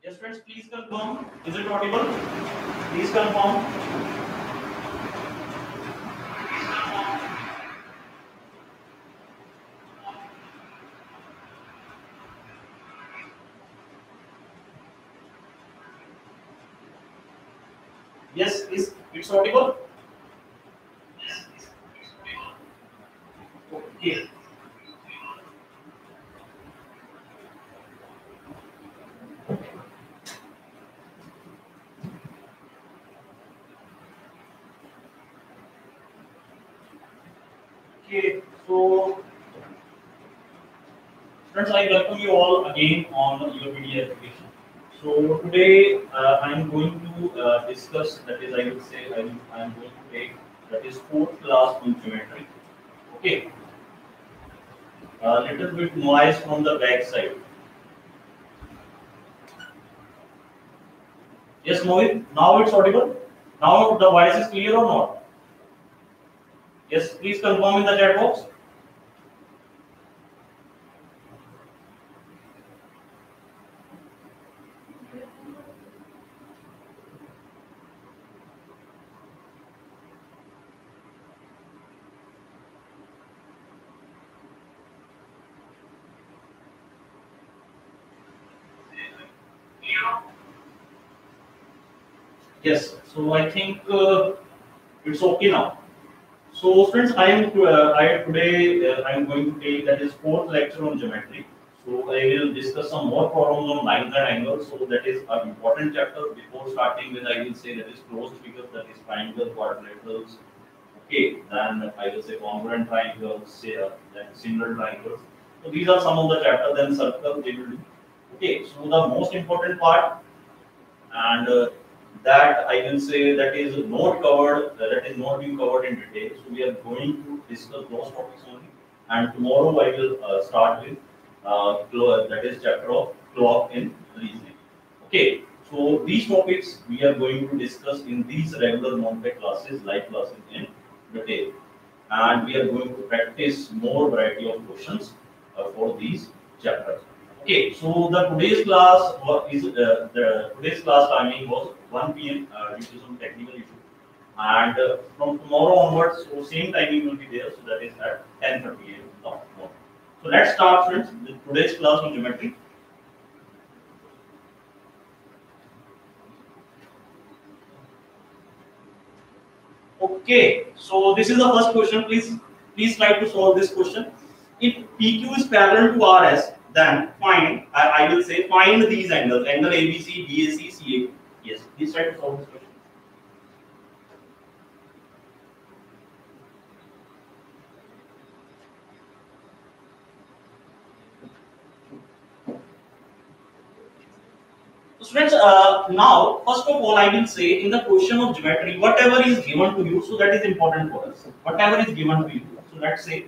Yes, friends, please confirm. Is it audible? Please confirm. Yes, is it's audible? Okay. Okay. So, friends, I welcome you all again on your media education. So today I am going to discuss. That is, I will say I am going to take that is fourth class in geometry. Okay. A little bit noise from the back side. Yes, Mohit. Now it's audible. Now the voice is clear or not? Yes, please confirm in the chat box. Yes. So I think it's okay now. So friends, I today I am going to take that is fourth lecture on geometry. So I will discuss some more problems on lines and angles. So that is an important chapter. Before starting with, I will say that is closed figures, that is triangle, quadrilaterals. Okay, then I will say congruent triangles, say, then similar triangles. So these are some of the chapters. Then circle they will do. Okay, so the most important part and that I will say that is not covered, that is not being covered in detail. So we are going to discuss those topics only. And tomorrow I will start with that is chapter of clock in reasoning. Okay. So these topics we are going to discuss in these regular non-tech classes, live classes in detail, and we are going to practice more variety of questions for these chapters. Okay, so the today's class is the today's class timing was 1 p.m. Due to some technical issue, and from tomorrow onwards, so same timing will be there. So that is at 10:30 a.m. tomorrow. So let's start, friends, with today's class on geometry. Okay, so this is the first question. Please try to solve this question. If PQ is parallel to RS, then find, I will say, find these angles, angle ABC, BAC, CAQ. Yes, please try to solve this question. So students, now, first of all, I will say in the question of geometry, whatever is given to you, so that is important for us. Whatever is given to you. So let's say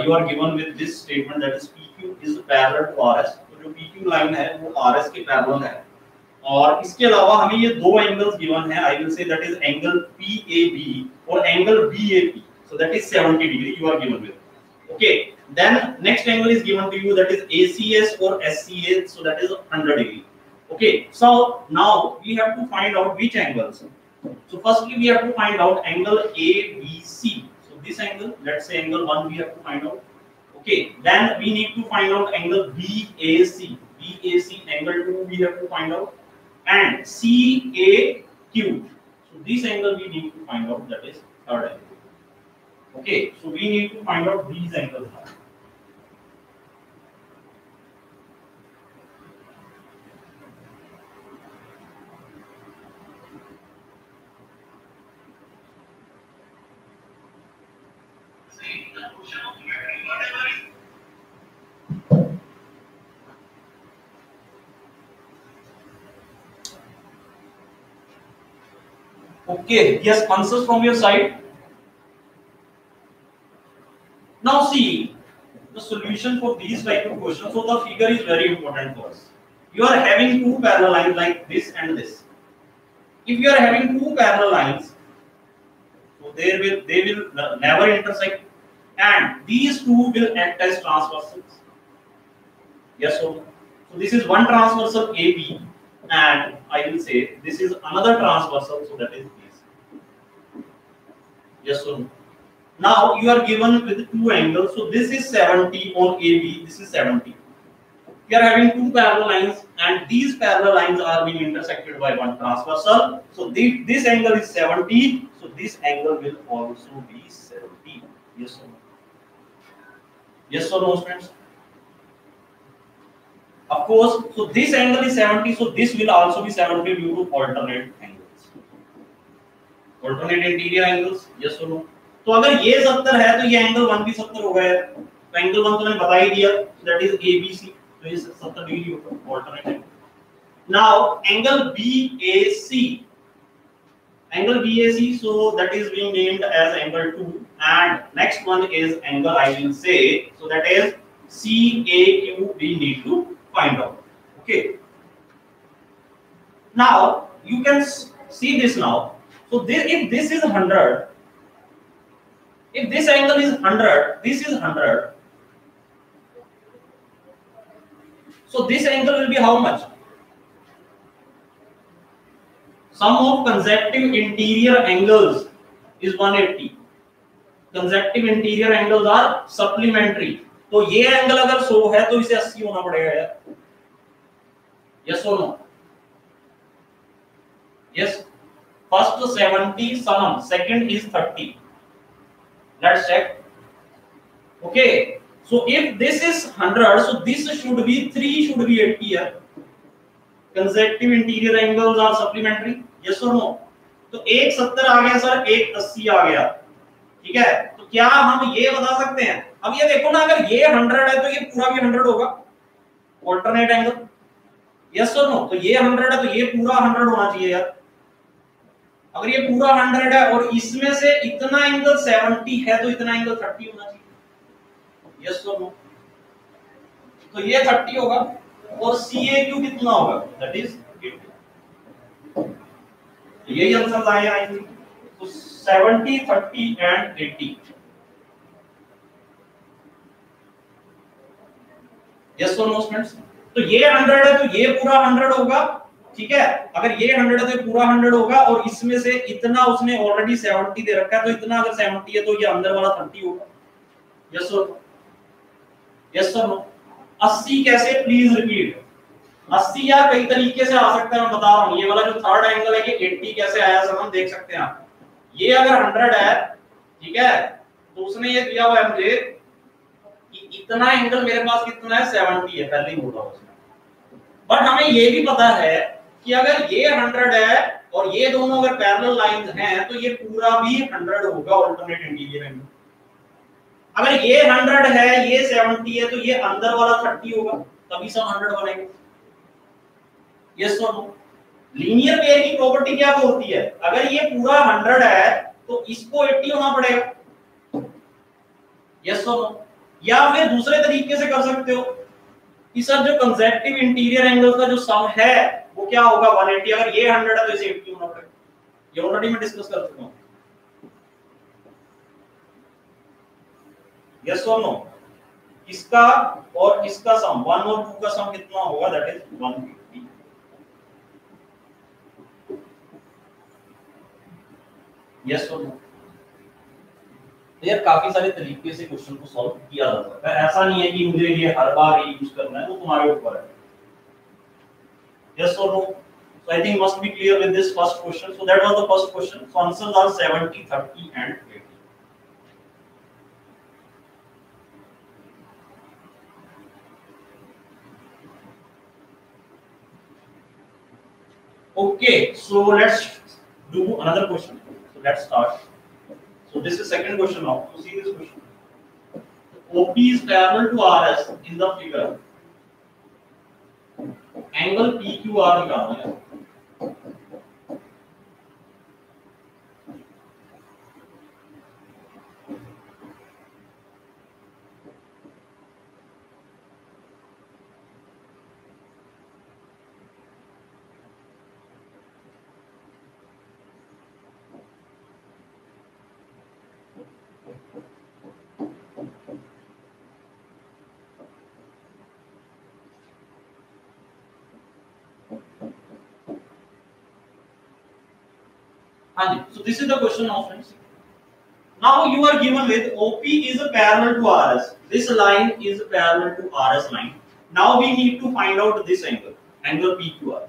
you are given with this statement that is PQ is parallel to RS. तो जो PQ line है वो RS के parallel है और इसके अलावा हमें ये दो एंगल्स गिवन है आई will say that is angle PAB और angle BAP so that is 70 degree you are given with okay then next angle is given to you that is ACS or SCA so that is 100 degree okay so now we have to find out which angles so firstly we have to find out angle ABC so this angle let's say angle 1 we have to find out okay then we need to find out angle BAC angle 2 we have to find out and CAQ. So this angle we need to find out that is third angle. Okay, so we need to find out these angles now. Okay, yes, answers from your side. Now see the solution for these type of questions. So the figure is very important for us. You are having two parallel lines like this and this. If you are having two parallel lines, so they will never intersect, and these two will act as transversals. Yes or no? So this is one transversal AB, and I will say this is another transversal, so that is this. Yes or no? Now you are given with two angles, so this is 70 on AB, this is 70. We are having two parallel lines, and these parallel lines are being intersected by one transversal. So this angle is 70, so this angle will also be 70. Yes or no? Yes or no, friends? Of course, so this angle is 70, so this will also be 70 due to alternate angles. Alternate interior angles, yes or no? तो अगर ये 70 है तो ये angle 1 भी 70 होगा यार. तो एंगल 1 तो मैंने बता ही दिया, दैट इज ABC. तो ये 70 डिग्री होगा alternate angle. Now angle BAC. Angle BAC, so that is being named as angle 2, and next one is angle I will say, so that is CAQ we need to find out. Okay. Now you can see this now. So if this is 100, if this angle is 100, this is 100. So this angle will be how much? Sum of consecutive interior angles is 180. Consecutive interior angles are supplementary. तो ये angle अगर 100 है तो इसे 80 होना पड़ेगा यार. Yes or no? Yes. First 70 sum, second is 30. Let's check. Okay. So if this is 100, so this should be 3 should be 80 here. Consecutive interior angles are supplementary. Yes or no? तो एक 70 आ गया सर, एक 80 आ गया. ठीक है, तो क्या हम ये बता सकते हैं? अब ये देखो ना, अगर ये 100 है तो ये पूरा भी 100 होगा. Alternate angle. यस और नो? तो ये 100 है तो ये पूरा 100 होना चाहिए यार. अगर ये पूरा 100 है और इसमें से इतना एंगल 70 है तो इतना एंगल 30 होना चाहिए. यस और नो? तो ये 30 होगा और CAQ कितना होगा? That is 80. यही आंसर आएंगे. तो 70, 30 एंड 80. यस और नो स्टूडेंट्स? तो ये 100 है तो ये पूरा 100 होगा. ठीक है, अगर ये 100 है तो पूरा 100 होगा और इसमें से इतना उसने ऑलरेडी 70 दे रखा है, तो इतना अगर 70 है तो ये अंदर वाला 30 होगा. यस और नो? यस और नो? 80 कैसे? Please repeat. 80 यार कई तरीके से आ सकता है, मैं बता रहा हूं. ये वाला जो थर्ड एंगल है कि 80 कैसे आया सर, हम देख सकते हैं. आप ये अगर 100 है, ठीक है, तो उसने ये दिया हुआ है मुझे कि इतना एंगल मेरे पास कितना है? 70 है. पहले ही बोला उसने. बट हमें ये भी पता है कि अगर ये 100 है और ये दोनों अगर पैरेलल लाइंस हैं तो ये पूरा भी 100 होगा ऑल्टरनेट इंटीरियर एंगल. अगर ये 100 है, ये 70 है, तो ये अंदर वाला 30 होगा, तभी सब 100 बनेगा. यस और नो? लीनियर पेयर की प्रॉपर्टी क्या बोलती है? अगर ये पूरा 100 है तो इसको 80 होना पड़ेगा. यस और नो? या फिर दूसरे तरीके से कर सकते हो कि सर जो कंसेक्टिव इंटीरियर एंगल का जो सम है वो क्या होगा? 180. अगर ये 100 है तो इसे 80 होना पड़ेगा. ये ऑलरेडी मैं डिस्कस कर चुका हूं. यस और नो? इसका और इसका सम 1 और 2 का सम कितना होगा? That is 150. यस और नो? यार काफी सारे तरीके से क्वेश्चन को सॉल्व किया जा सकता है. ऐसा नहीं है कि मुझे ये हर बार ही यूज करना है, वो तुम्हारे ऊपर है. यस और no? So I think must be clear with this first question. So that was the first question. So answers are 70, 30 and 80. Okay, so let's do another question. So let's start. So this is second question now. So see this question. OP is parallel to RS in the figure. Angle PQR निकालना है. हाँ जी, so this is the question now friends. Now you are given with OP is parallel to RS. This line is parallel to RS line. Now we need to find out this angle, angle PQR.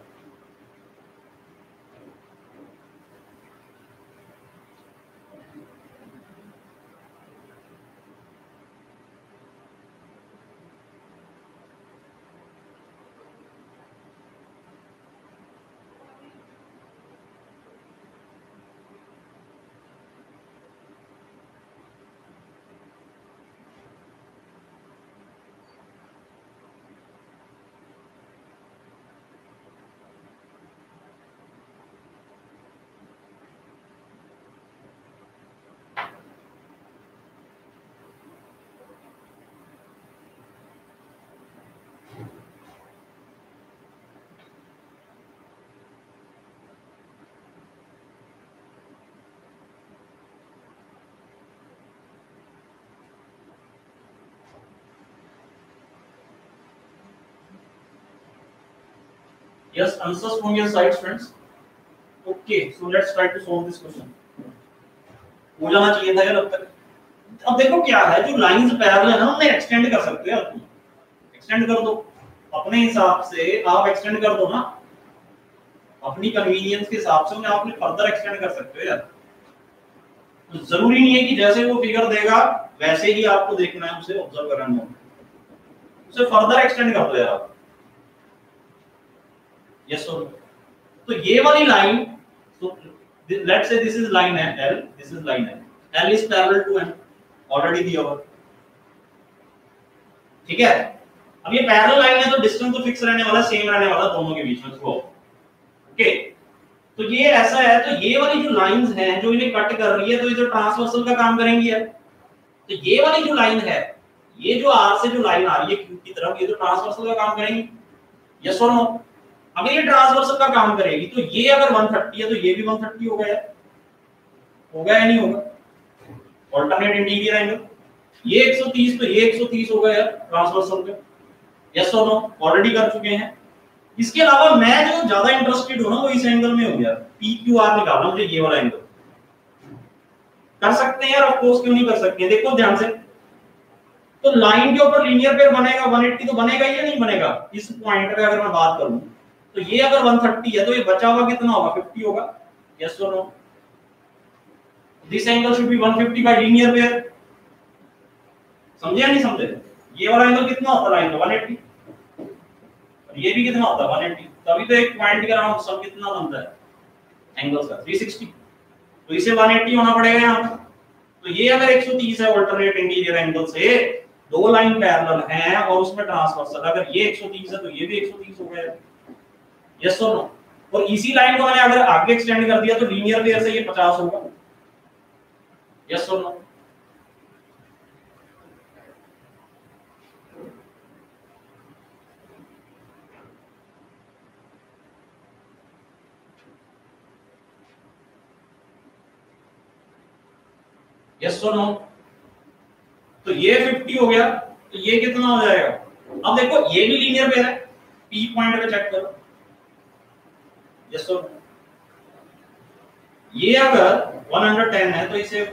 Yes, answers from your sides friends. Okay, so let's try to solve this question. हो जाना चाहिए था यार अब तक. अब देखो क्या है, जो लाइंस पैरेलल है ना उन्हें एक्सटेंड कर सकते हो यार तुम. एक्सटेंड कर दो अपने हिसाब से, आप एक्सटेंड कर दो ना अपनी कन्वीनियंस के हिसाब से, उन्हें आप फर्दर एक्सटेंड कर सकते हो यार. तो जरूरी नहीं है कि जैसे वो फिगर देगा वैसे ही आपको देखना है, उसे ऑब्जर्व करना है, उसे फर्दर एक्सटेंड कर दो यार आप. यस और तो ये वाली लाइन, तो let's say this is line है L, दिस इज लाइन है L is parallel to M, already दिया हुआ. ठीक है, अब ये पैरेलल लाइन है तो डिस्टेंस तो फिक्स रहने वाला, सेम रहने वाला दोनों के बीच में थ्रू. ओके, तो ये ऐसा है, तो ये वाली जो लाइंस हैं जो इन्हें कट कर रही है तो ये जो ट्रांसवर्सल का काम करेंगी है. तो ये वाली जो लाइन है, ये जो R से जो लाइन आ रही है Q की तरफ, ये जो ट्रांसवर्सल का काम करेंगी. यस और नो? अगर ये ट्रांसवर्सल का काम करेगी तो ये अगर 130 है तो ये भी 130 होगा यार. होगा या नहीं होगा? ऑल्टरनेट इंटीरियर एंगल, ये 130 तो ये 130 होगा यार ट्रांसवर्सल पे. यस और नो? ऑलरेडी कर चुके हैं. इसके अलावा मैं जो ज्यादा इंटरेस्टेड हूं ना वो इस एंगल में हो गया, PQR निकालना मुझे, ये वाला एंगल. कर सकते हैं यार, ऑफ कोर्स, क्यों नहीं कर सकते हैं. देखो ध्यान से, तो लाइन के ऊपर लीनियर पेयर बनेगा 180 तो बनेगा या नहीं बनेगा. इस पॉइंट पे अगर मैं बात करूं तो ये अगर 130 है तो ये बचा हुआ कितना होगा, 50 होगा. यस और no? This angle should be 150 by linear pair. समझे या नहीं समझे? ये वाला एंगल कितना होता है लाइन का, 180, और ये भी कितना होता है 180. तभी तो एक पॉइंट के अराउंड सब कितना बनता है एंगल्स का, 360. तो इसे 180 होना पड़ेगा यहां पर. तो ये अगर 130 है ऑल्टरनेट इंटीरियर एंगल से, दो लाइन पैरेलल हैं और उसमें ट्रांसवर्सल, अगर ये 130 है तो ये भी 130 हो गया. यस और नो? और इसी लाइन को मैंने अगर आगे एक्सटेंड कर दिया तो लीनियर पेयर से ये 50 होगा. यस और नो? यस और नो? तो ये 50 हो गया, तो ये कितना हो जाएगा. अब देखो ये भी लीनियर पेयर है, P पॉइंट पे चेक करो. यस और नो? ये अगर 110 है तो इसे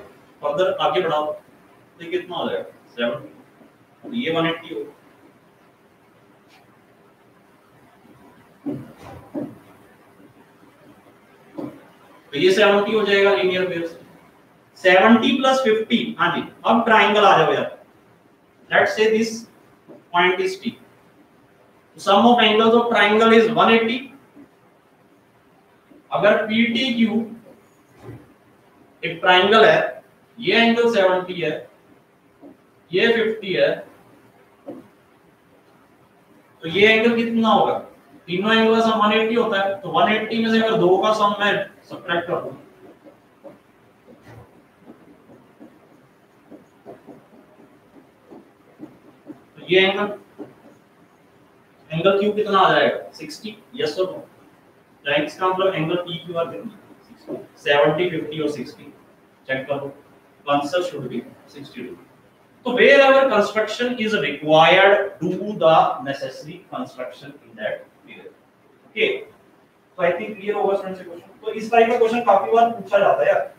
फर्दर आगे बढ़ाओ तो ये कितना हो जाएगा, 70. तो ये 180 होगा. तो ये 70 हो जाएगा लीनियर पेयर से. 70 प्लस 50. हाँ जी, अब ट्राइंगल आ जाओ यार. Let's say this point is T. Sum of angles of triangle is 180. अगर PTQ एक ट्राइंगल है, ये एंगल 70 है, ये 50 है, तो ये एंगल कितना होगा, तीनों एंगल का सम 180 होता है. तो 180 में से अगर दो का सम मैं सब्ट्रैक्ट कर दूं तो ये एंगल Q कितना आ जाएगा, 60. यस और नो? राइट का मतलब एंगल PQR कितना, 70, 50 और 60. चेक करो, आंसर शुड बी 60 डिग्री. तो wherever construction is required, do the necessary construction in that period. Okay. तो आई थिंक क्लियर होगा स्टूडेंट्स से क्वेश्चन। तो इस टाइप का क्वेश्चन काफी बार पूछा जाता है यार।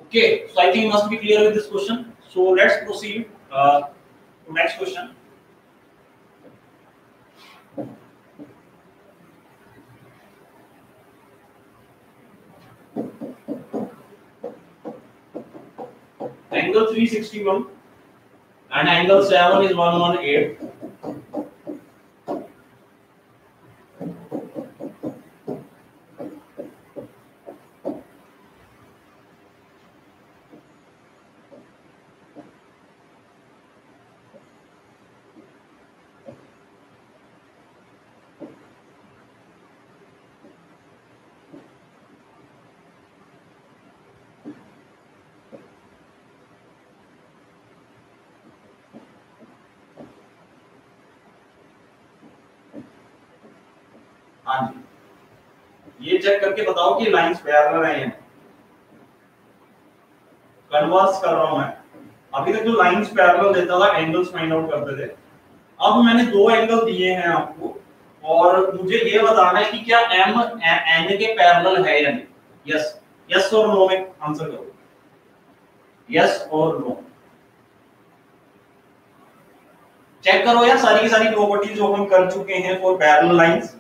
Okay, so I think you must be clear with this question. So let's proceed to next question. Angle 361 and angle 7 is 118. हाँ जी, ये चेक करके बताओ कि लाइंस पैरेलल हैं। कन्वर्स कर रहा हूं मैं। अभी तक जो लाइंस पैरेलल देता था एंगल्स फाइंड आउट करते थे, अब मैंने दो एंगल दिए हैं आपको और मुझे ये बताना है कि क्या m n के पैरेलल है या नहीं। यस, यस और नो में आंसर करो, यस और नो। चेक करो यार सारी की सारी प्रॉपर्टीज जो हम कर चुके हैं for parallel lines.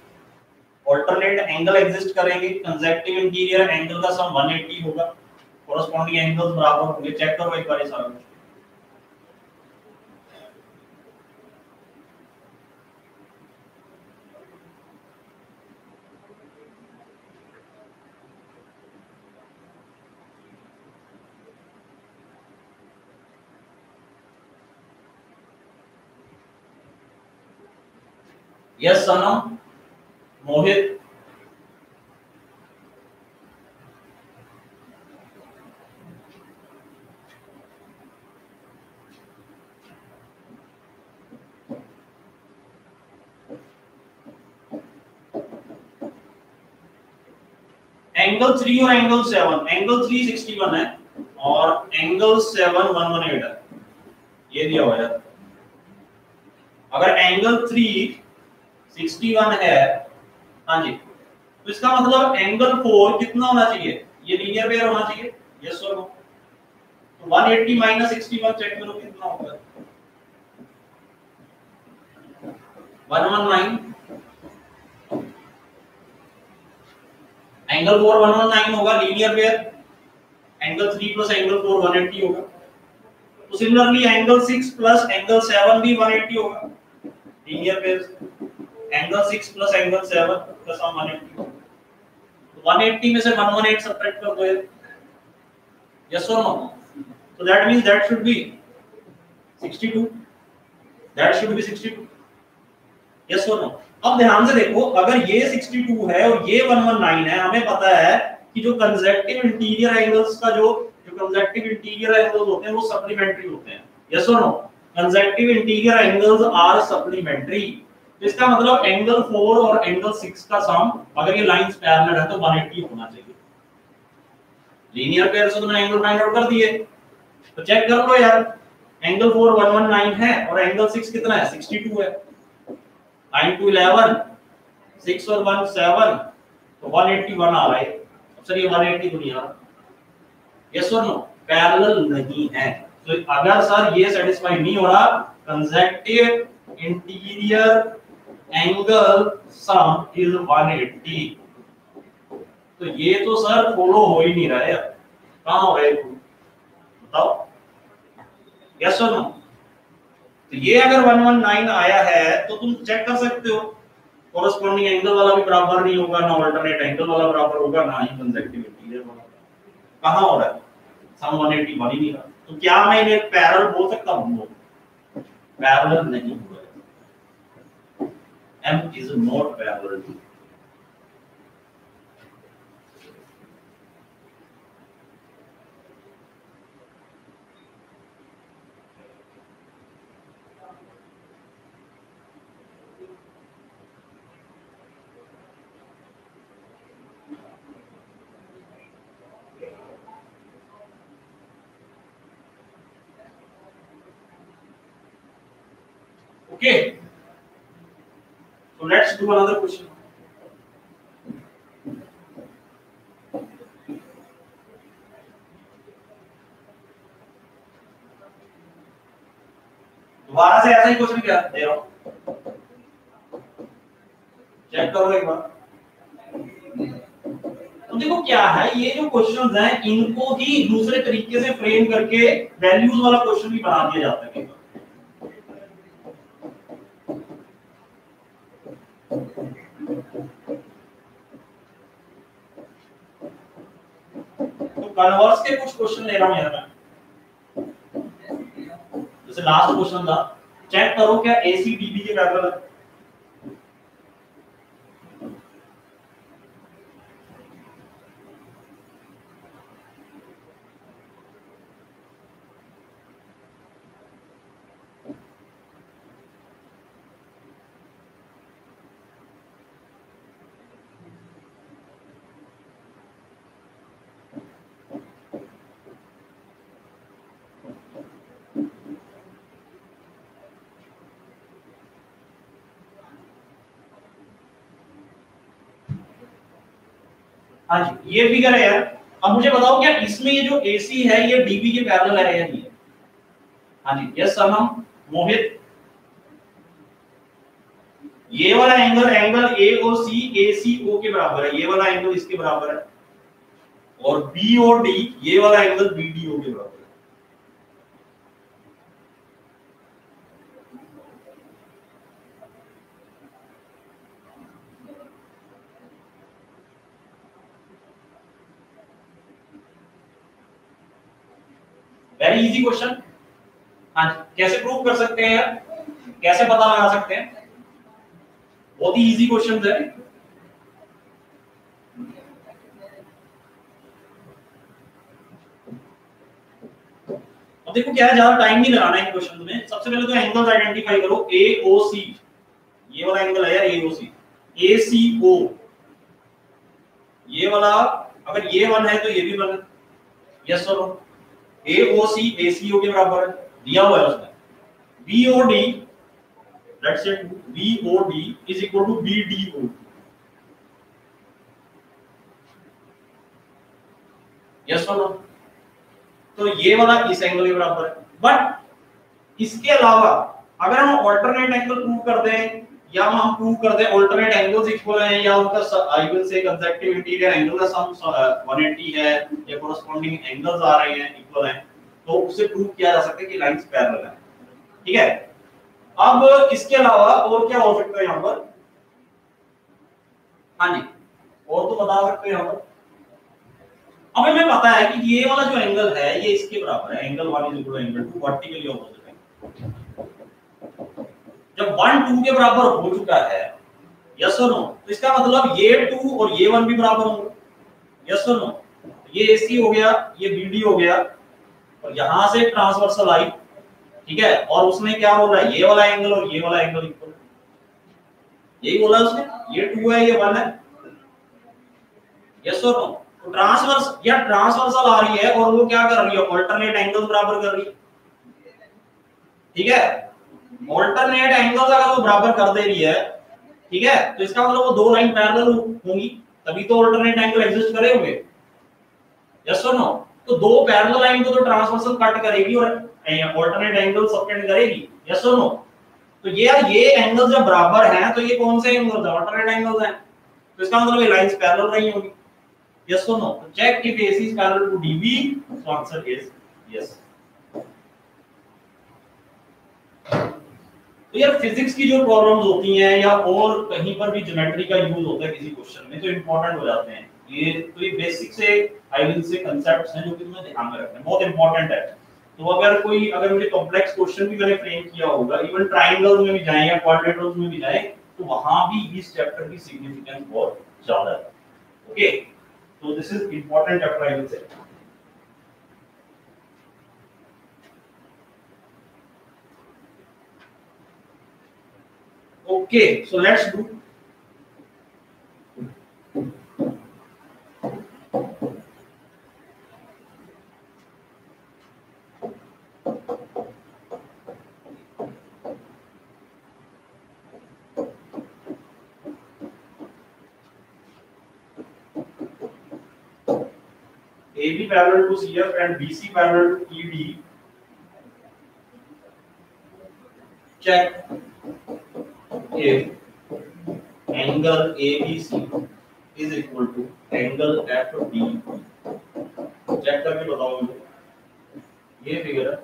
Alternate angle exist करेंगे, कंसेक्टिव इंटीरियर एंगल का सम 180 होगा, कोरोस्पोंडिंग एंगल्स बराबर होंगे। चेक करो एक बार ये सारा। यस सनम, मोहित, एंगल 3 और एंगल 7, एंगल 3 61 है और एंगल 7 118 है, ये दिया हुआ है। अगर एंगल 3 61 है, हाँ जी, तो इसका मतलब एंगल 4 कितना होना चाहिए? ये लीनियर पेयर होना चाहिए। यस और नो? तो 180 माइनस 61 चेक करो कितना होगा। 119। एंगल 4 119 होगा linear pair, angle 3 plus angle 4 180 होगा। तो सिमिलरली एंगल 6 प्लस एंगल 7 भी 180 होगा linear pair. Angle 6 plus angle 7 plus 180 होगा। 180 में से 118 सब्ट्रैक्ट कर दो। यस और no? So that means that should be 62. That should be 62. Yes or no? अब ध्यान से देखो, अगर ये 62 है और ये 119 है, हमें पता है कि जो कंसेक्टिव इंटीरियर एंगल्स का जो कंसेक्टिव इंटीरियर एंगल्स होते हैं वो सप्लीमेंट्री होते हैं। यस और no? Consecutive interior angles are supplementary. इसका मतलब एंगल 4 और एंगल 6 का सम अगर ये लाइंस पैरेलल है तो 180 होना चाहिए। लीनियर पेयर से तुमने एंगल फाइंड आउट कर दिए, तो चेक कर लो यार, एंगल 4 119 है और एंगल 6 कितना है? 62 है। 9 to 11, 6 और 1 7, तो 181 आ रहा है। सर ये 180 तो नहीं आ रहा। यस और नो? पैरेलल नहीं है। तो अगर सर ये सेटिस्फाई नहीं हो रहा, consecutive interior angle sum is 180, तो ये तो सर फॉलो हो ही नहीं रहा है। कहां हो रहा है बताओ? यस और नो? तो ये अगर 119 आया है तो तुम चेक कर सकते हो, कोरोस्पोंडिंग एंगल वाला भी बराबर नहीं होगा, ना अल्टरनेट एंगल वाला बराबर होगा, ना ही कंसेक्टिव इंटीरियर वाला। कहां हो रहा है? सम 180 बन ही नहीं रहा। तो क्या मैं इन्हें पैरेलल बोल सकता हूं? पैरेलल नहीं हो रहा है। M is not parallel to. Okay, so let's do another question. दोबारा से ऐसा ही क्वेश्चन क्या दे रहा हूं, चेक करो एक बार। तो देखो क्या है, ये जो क्वेश्चंस हैं इनको ही दूसरे तरीके से फ्रेम करके वैल्यूज वाला क्वेश्चन भी बना दिया जाता है। तो कन्वर्स के कुछ क्वेश्चन ले रहा हूं यार मैं, जैसे लास्ट क्वेश्चन था, चेक करो क्या AC DB के पैरेलल है। हाँ जी, ये फिगर है यार। अब मुझे बताओ क्या इसमें ये जो AC है ये DB के पैरेलल है या नहीं है? हाँ जी, यस सनम, मोहित। ये वाला एंगल AOC ACO के बराबर है, ये वाला एंगल इसके बराबर है, और BOD ये वाला एंगल BDO के बराबर है। Very easy question. हाँ जी, कैसे प्रूव कर सकते हैं, कैसे पता लगा सकते हैं? बहुत ही इजी क्वेश्चन है। अब देखो क्या है, ज्यादा टाइम नहीं लगाना है क्वेश्चन में। सबसे पहले तो एंगल्स आइडेंटिफाई करो। AOC ये वाला एंगल है यार, AOC। ACO ये वाला, अगर ये 1 है तो ये भी 1 है, यस और नो। AOC ACO के बराबर है, दिया हुआ है उसमें। BOD let's say BOD is equal to BDO, yes और नो। तो ये वाला इस एंगल के बराबर है। बट इसके अलावा अगर हम ऑल्टरनेट एंगल प्रूव कर दें, या हम प्रूव कर दें ऑल्टरनेट एंगल्स इक्वल हैं, या उनका आई विल से कंसेक्टिव इंटीरियर एंगल का सम 180 है, या कोरेस्पोंडिंग एंगल्स आ रहे हैं इक्वल हैं, तो उससे प्रूव किया जा सकता है कि लाइंस पैरेलल हैं। ठीक है, अब इसके अलावा और क्या हो सकता है यहां पर? हाँ जी, और तो बता सकते हैं यहां पर। अब हमें पता है कि ये वाला जो एंगल है ये इसके बराबर है, angle 1 is equal to angle 2, vertically opposite है। जब 1 2 के बराबर हो चुका है, यस और नो, तो इसका मतलब ये 2 और ये 1 भी बराबर होंगे, यस और नो। ये AC हो गया, ये BD हो गया, और यहां से ट्रांसवर्सल आई, ठीक है, और उसने क्या बोला, ये वाला एंगल और ये वाला एंगल इक्वल, यही बोला उसने। ये 2 है, ये 1 है, यस और नो। तो ट्रांसवर्स या ट्रांसवर्सल आ रही है और वो क्या कर रही है, ऑल्टरनेट एंगल्स बराबर कर रही है। ठीक है, ऑल्टरनेट एंगल्स अगर वो बराबर कर दे रही है, ठीक है, तो इसका मतलब वो दो लाइन पैरेलल होंगी, तभी तो ऑल्टरनेट एंगल एग्जिस्ट करे होंगे, यस और नो। तो दो पैरेलल लाइन को तो ट्रांसवर्सल कट करेगी और ऑल्टरनेट एंगल सबटेंड करेगी, यस और नो। तो ये एंगल्स जब बराबर हैं तो ये कौन से एंगल्स हैं, ऑल्टरनेट एंगल्स हैं, तो इसका मतलब ये लाइंस पैरेलल रही होंगी, yes or no. So check if AC is parallel to DB. So answer is yes. तो यार फिजिक्स की जो प्रॉब्लम्स होती हैं या और कहीं पर भी ज्योमेट्री का यूज होता है किसी क्वेश्चन में, तो इंपॉर्टेंट हो जाते हैं ये। तो ये बेसिक से आइडियल से कांसेप्ट्स हैं जो कि तुम्हें ध्यान में रखना है, बहुत इंपॉर्टेंट है। तो अगर मुझे कॉम्प्लेक्स क्वेश्चन भी मैंने फ्रेम किया होगा, इवन ट्रायंगल्स में भी जाएं या क्वाड्रिलेटरल्स में भी जाएं, तो वहां भी इस चैप्टर की सिग्निफिकेंस बहुत ज्यादा है। ओके, तो this is important chapter I will से। Okay, so let's do AB parallel to CF and BC parallel to ED. Check if angle ABC is equal to angle FD. Check करके बताओ मुझे, ये figure है।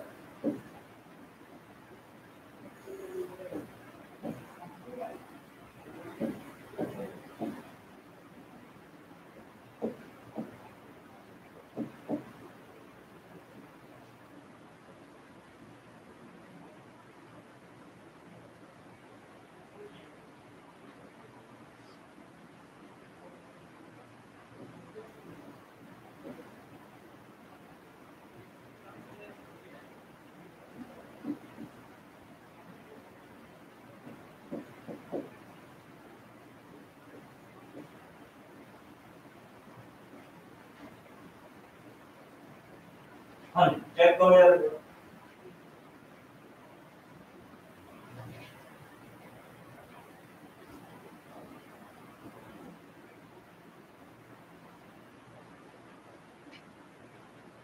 हाँ check करो यार।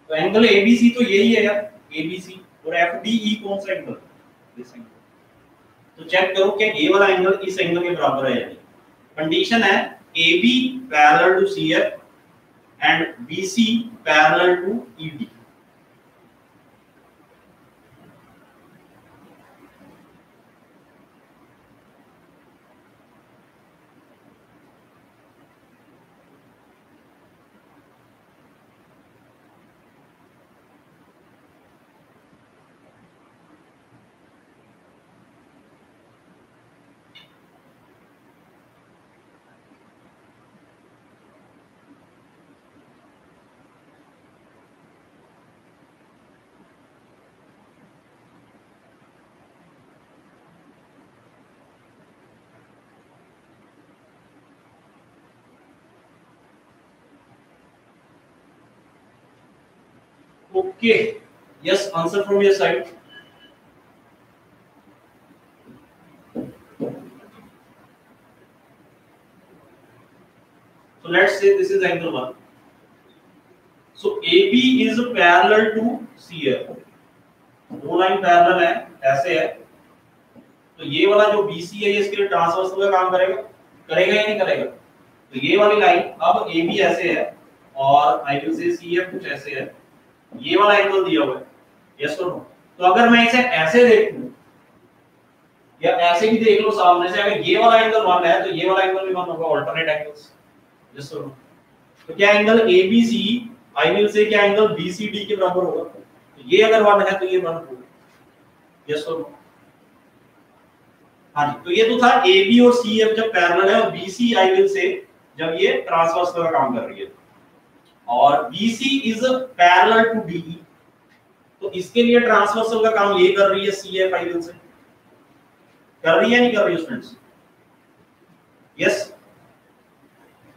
तो एंगल एबीसी तो यही है यार, एबीसी, और एफडीई कौन सा एंगल? This angle. तो चेक करो कि ये वाला एंगल इस एंगल के बराबर है या नहीं। कंडीशन है AB parallel to CF and BC parallel to ED। Okay, yes, answer from your side. So let's say this is angle 1. So AB is parallel to CF. दो लाइन पैरेलल है, ऐसे है। तो ये वाला जो BC है ये इसके लिए ट्रांसवर्सल का काम करेगा, करेगा या नहीं करेगा? तो ये वाली लाइन अब AB ऐसे है और आई विल से CF कुछ ऐसे है, ये वाला एंगल दिया हुआ है, यस और नो। तो अगर मैं इसे ऐसे देखूं या ऐसे भी देख लो सामने से, अगर ये वाला एंगल 1 है तो ये वाला एंगल भी 1 होगा, अल्टरनेट एंगल्स, यस और नो। तो क्या एंगल ABC आई विल से क्या एंगल BCD के बराबर होगा? तो ये अगर 1 है तो ये 1 होगा, यस और नो। हाँ जी, तो ये तो था AB और CF जब पैरेलल है और BC आई विल से जब ये ट्रांसवर्सल का काम कर रही है, और BC is parallel to DE, तो इसके लिए ट्रांसवर्सल का काम ये कर रही है CF आई विल से, कर रही है नहीं कर रही है स्टूडेंट्स? यस।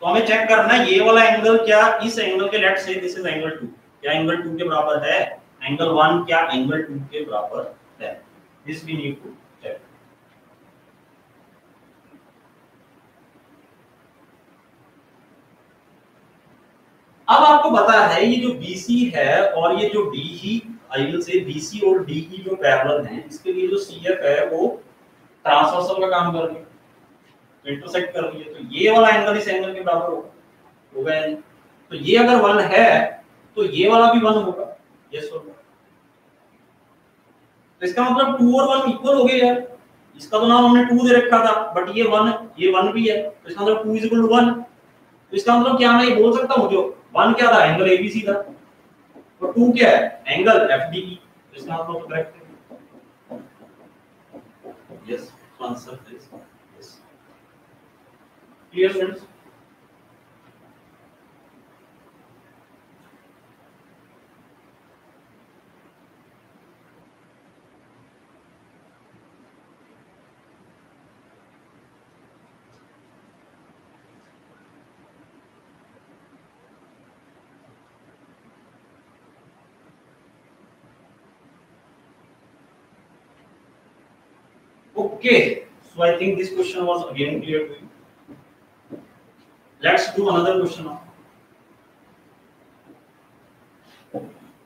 तो हमें चेक करना है ये वाला एंगल क्या इस एंगल के, let's say this is angle 2, क्या एंगल 2 के बराबर है? एंगल 1 क्या एंगल 2 के बराबर है? This we need to check. अब आपको पता है ये जो BC है और ये जो DE आई विल से BC और DE जो पैरेलल हैं, इसके लिए जो CF है वो ट्रांसवर्सल का काम कर रही है, तो इंटरसेक्ट कर रही है, तो ये वाला एंगल इस एंगल के बराबर होगा या नहीं? तो ये अगर 1 है तो ये वाला भी 1 होगा, यस और नो। तो इसका मतलब 2 और 1 इक्वल हो गए यार। इसका तो नाम हमने 2 दे रखा था, बट ये 1 भी है, तो इसका मतलब 2 इज इक्वल टू 1। तो इसका मतलब क्या मैं ये बोल सकता हूं जो 1 क्या था? एंगल ABC था, और 2 क्या है? Angle FDE। तो इसका मतलब तो करेक्ट है, yes. Answer is yes. Clear students? Okay, so I think this question was again clear to you. Let's do another question now.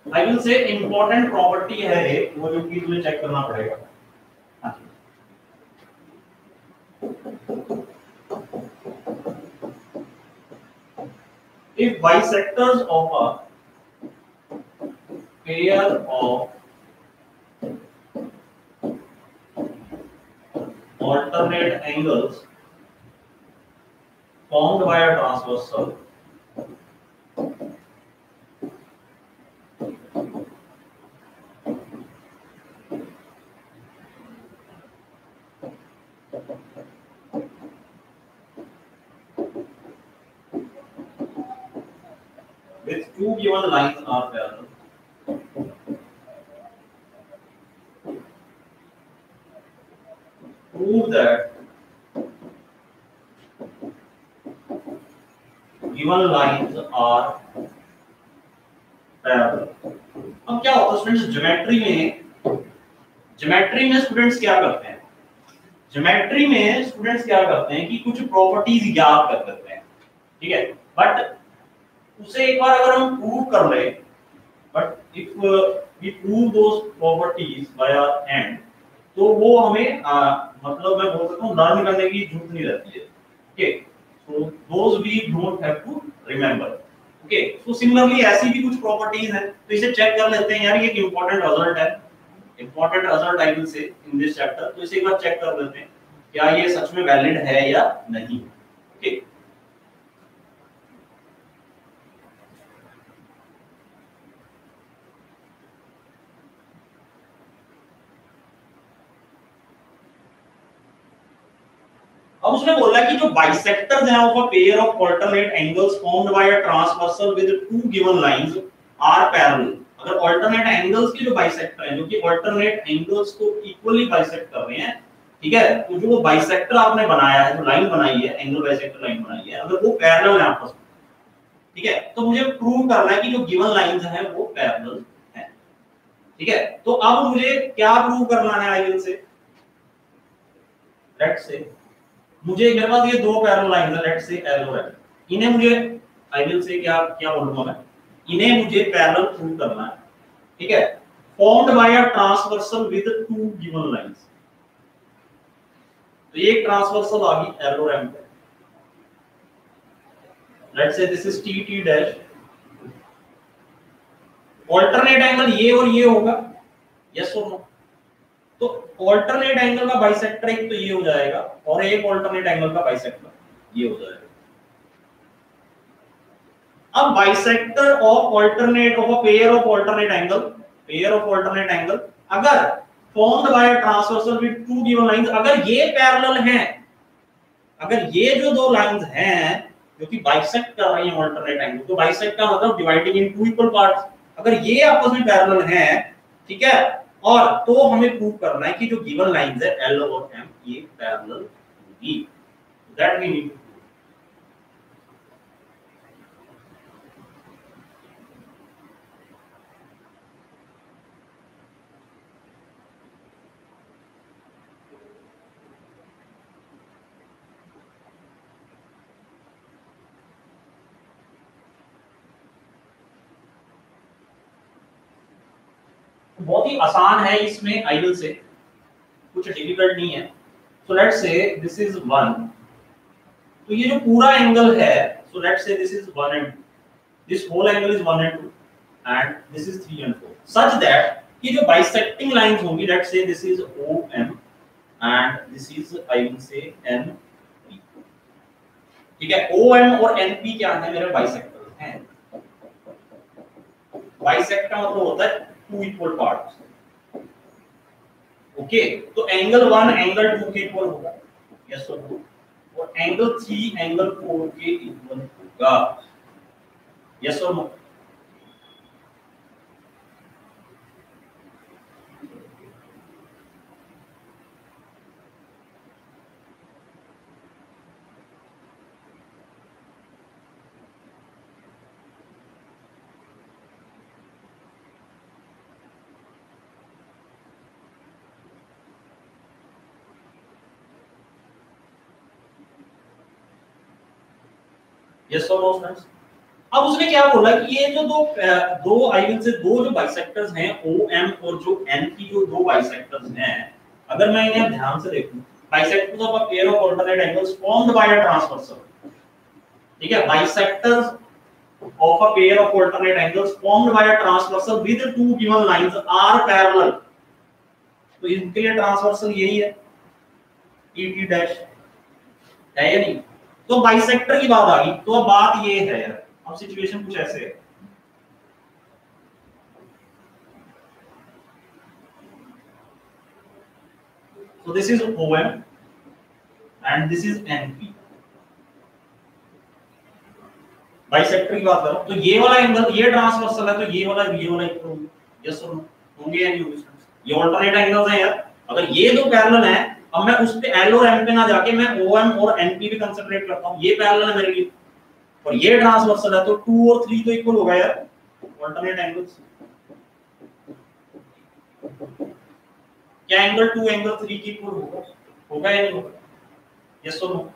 I will say important property है एक, वो जो कि तुम्हें चेक करना पड़ेगा. If bisectors of a pair of alternate angles formed by a transversal with two given lines are parallel, prove that given lines are parallel. अब क्या होता है स्टूडेंट्स, ज्योमेट्री में स्टूडेंट्स क्या करते हैं, ज्योमेट्री में स्टूडेंट्स क्या करते हैं कि कुछ प्रॉपर्टीज ज्ञात कर लेते हैं, ठीक है, बट उसे एक बार अगर हम प्रूव कर ले, but if we prove those properties by our hand, तो वो हमें मतलब मैं बोल सकता हूँ लर्न करने की जरूरत नहीं रहती है. Okay, so those we don't have to remember. Okay, so similarly ऐसी भी कुछ प्रॉपर्टीज हैं, तो इसे चेक कर लेते हैं. यार ये एक इंपॉर्टेंट रिजल्ट है, इंपॉर्टेंट रिजल्ट आई विल से इन दिस चैप्टर. तो इसे एक बार चेक कर लेते हैं क्या ये सच में वैलिड है या नहीं. ओके, अब उसने बोला कि जो बाइसेक्टर्स हैं of a pair of alternate angles formed by a transversal with two given lines are parallel. अगर अल्टरनेट एंगल्स के जो बाइसेक्टर हैं, जो कि अल्टरनेट एंगल्स को इक्वली बाइसेक्ट कर रहे हैं, ठीक है, तो जो वो बाइसेक्टर आपने बनाया है, जो लाइन बनाई है, एंगल बाइसेक्टर लाइन बनाई है, अगर वो पैरेलल है आपस में, ठीक है, तो मुझे प्रूव करना है कि जो गिवन लाइंस हैं वो पैरेलल हैं. ठीक है, तो अब मुझे क्या प्रूव करना है, आई विल से, लेट्स से मुझे मेरे पास ये दो पैरेलल लाइंस है, लेट्स से एल और एल, इन्हें मुझे आई विल से क्या क्या बोलूंगा मैं, इन्हें मुझे पैरेलल प्रूव करना है. ठीक है, formed by a transversal with two given lines. तो ये एक ट्रांसवर्सल आ गई एल और एम पे. Let's say this is T T dash. Alternate angle ये और ये होगा, यस और नो. तो ऑल्टरनेट एंगल का बाइसेक्टर एक तो ये हो जाएगा और एक ऑल्टरनेट एंगल का बाइसेक्टर ये हो जाएगा. अब bisector of alternate of a pair of alternate angle, pair of alternate angle अगर formed by a transversal with two given lines, अगर ये पैरेलल हैं, अगर ये जो दो लाइंस हैं जो कि बाइसेक्ट कर रही हैं ऑल्टरनेट एंगल, तो बाइसेक्ट का मतलब dividing in two equal parts, अगर ये आपस में पैरेलल हैं, ठीक है, और तो हमें प्रूव करना है कि जो गिवन लाइंस है एल और एम ये पैरेलल होगी. That we need. बहुत ही आसान है इसमें, आई विल से कुछ डिफिकल्ट नहीं है. So let's say this is 1, तो ये जो पूरा एंगल है, so let's say this is 1 and this whole angle is 1 and 2 and this is 3 and 4, such that कि जो बाइसेक्टिंग लाइंस होंगी, let's say this is OM and this is I will say NP. ठीक है, OM और NP क्या है, मेरे bisector हैं. बाइसेक्टर मतलब होता है टू इक्वल पार्ट्स. ओके, तो एंगल 1 एंगल 2 के इक्वल होगा, यस और नो. और एंगल 3 एंगल 4 के इक्वल होगा। यस और नो? यस और नो फ्रेंड्स? अब उसने क्या बोला कि ये जो दो आइगन से दो जो बाइसेक्टर्स हैं OM और जो N की जो दो बाइसेक्टर्स हैं, अगर मैं इन्हें ध्यान से देखूं, bisectors of a pair of alternate angles formed by a transversal, ठीक है, bisectors of a pair of alternate angles formed by a transversal with two given lines are parallel, तो इनके लिए ट्रांसवर्सल यही है ET डैश, है या नहीं? तो बाइसेक्टर की बात आ गई। तो अब बात ये है यार, अब सिचुएशन कुछ ऐसे है, so this is OM and this is NP, bisector की बात करो तो ये वाला एंगल ये ट्रांसवर्सल है, तो ये वाला इक्वल होंगे। यस और नो? होंगे या नहीं होंगे? ये ऑल्टरनेट एंगल्स हैं यार, अगर ये दो पैरेलल हैं, अब मैं उस पे L और M पे ना जाके मैं OM और NP भी कंसीडरेट करता हूं, ये पैरेलल है मेरे लिए और ये ट्रांसवर्सल है, तो 2 और 3 तो इक्वल होगा यार ऑल्टरनेट एंगल्स। क्या एंगल 2 एंगल 3 की इक्वल होगा? होगा या नहीं होगा? यस और नो?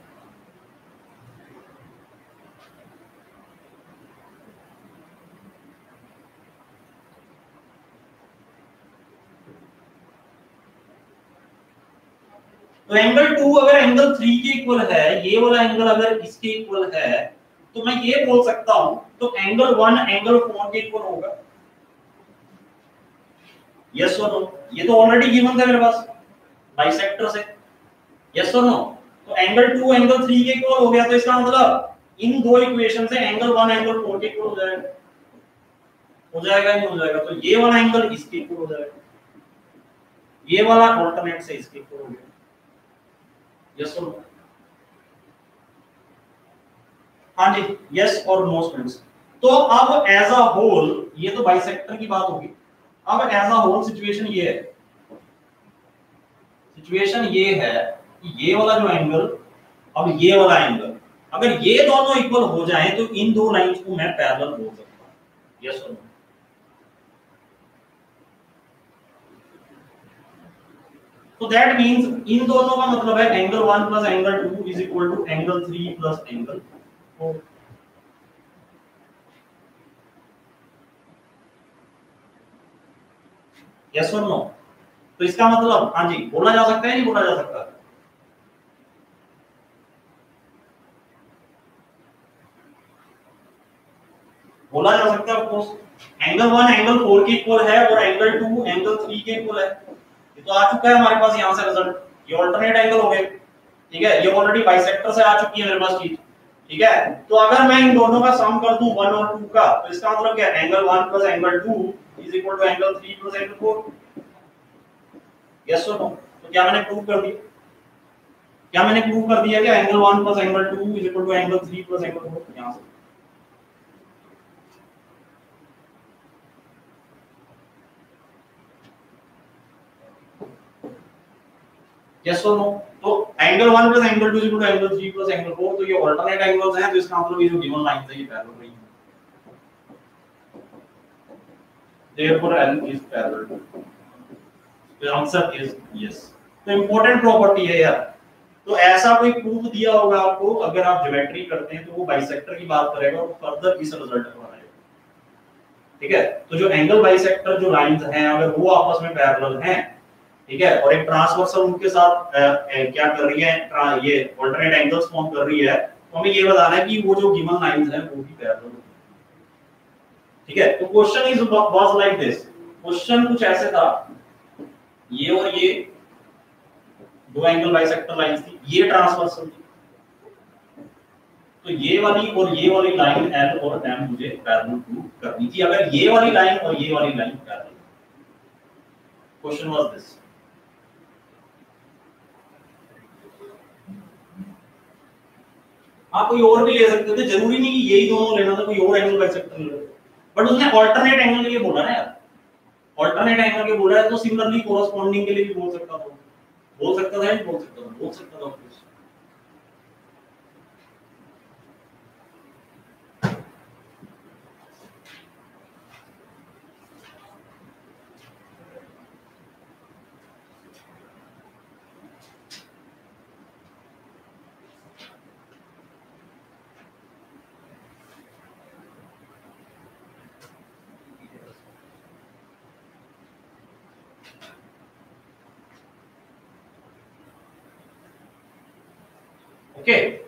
तो एंगल 2 अगर एंगल 3 के इक्वल है, ये वाला एंगल अगर इसके इक्वल है, तो मैं ये बोल सकता हूं तो एंगल 1 एंगल 4 के इक्वल होगा। यस और नो? ये तो ऑलरेडी गिवन था मेरे पास बाइसेक्टर से। यस और नो? तो एंगल 2 एंगल 3 के इक्वल हो गया, तो इसका मतलब इन दो इक्वेशन से एंगल 1 एंगल 4 के इक्वल हो जाएगा। हो जाएगा नहीं हो जाएगा? तो ये वाला एंगल इसके इक्वल हो जाएगा, ये वाला अल्टरनेट से इसके इक्वल हो गया। यस और नो? हाँ जी, यस और नो स्टूडेंट्स। तो अब एज अ होल, ये तो बाइसेक्टर की बात होगी, अब एज अ होल सिचुएशन ये है, सिचुएशन ये है कि ये वाला जो एंगल, अब ये वाला एंगल, अगर ये दोनों इक्वल हो जाएं तो इन दो लाइंस को मैं पैरेलल बोल सकता हूं। यस और नो? तो दैट मींस इन दोनों का मतलब है angle 1 plus angle 2 is equal to angle 3 plus angle 4। Yes और नो? तो इसका मतलब हाँ जी बोला जा सकता है, नहीं बोला जा सकता? बोला जा सकता है ऑफ कोर्स। एंगल 1 एंगल 4 के इक्वल है और एंगल 2 एंगल 3 के इक्वल है। ये तो आ चुका है हमारे पास यहां से रिजल्ट, ये अल्टरनेट एंगल हो गए, ठीक है, ये ऑलरेडी बाइसेक्टर से आ चुकी है मेरे पास चीज, ठीक है। तो अगर मैं इन दोनों का सम कर दूं 1 और 2 का, तो इसका मतलब क्या है, angle 1 plus angle 2 is equal to angle 3 plus angle 4। Yes और नो? तो क्या मैंने प्रूव कर दिया? क्या मैंने प्रूव कर दिया कि angle 1 plus angle 2 is equal to angle 3 plus angle 4 यहां से? यस और नो? तो angle 1 plus angle 2 is equal to angle 3 plus angle 4, तो ये अल्टरनेट एंगल्स हैं, तो इसका मतलब ये जो गिवन लाइंस है ये पैरेलल नहीं है, therefore L is parallel, the answer is yes। तो इंपॉर्टेंट प्रॉपर्टी है यार। तो ऐसा कोई प्रूफ दिया होगा आपको, अगर आप ज्योमेट्री करते हैं तो वो बाइसेक्टर की बात करेगा और फर्दर इस रिजल्ट को बनाएगा, ठीक है। तो जो एंगल बाइसेक्टर जो लाइंस हैं अगर वो आपस में पैरेलल हैं, ठीक है, और एक ट्रांसवर्सल उनके साथ क्या कर रही है, ये अल्टरनेट एंगल्स फॉर्म कर रही है, तो हमें ये बताना है कि वो जो गिवन लाइंस हैं वो भी पैरेलल, ठीक है। तो question is was like this, question कुछ ऐसे था, ये और ये दो एंगल बाइसेक्टर लाइंस थी, ये ट्रांसवर्सल थी, तो ये वाली लाइन L और M मुझे पैरेलल प्रूव करनी थी, अगर ये वाली लाइन और ये वाली line parallel. Question was this. आप कोई और भी ले सकते थे, जरूरी नहीं कि यही दोनों लेना था, कोई और एंगल कर सकते थे, बट उसने ऑल्टरनेट एंगल के लिए बोला ना यार, ऑल्टरनेट एंगल के बोला है तो सिमिलरली कोरस्पॉन्डिंग के लिए भी बोल सकता था, बोल सकता था, बोल सकता था, बोल सकता था। Okay.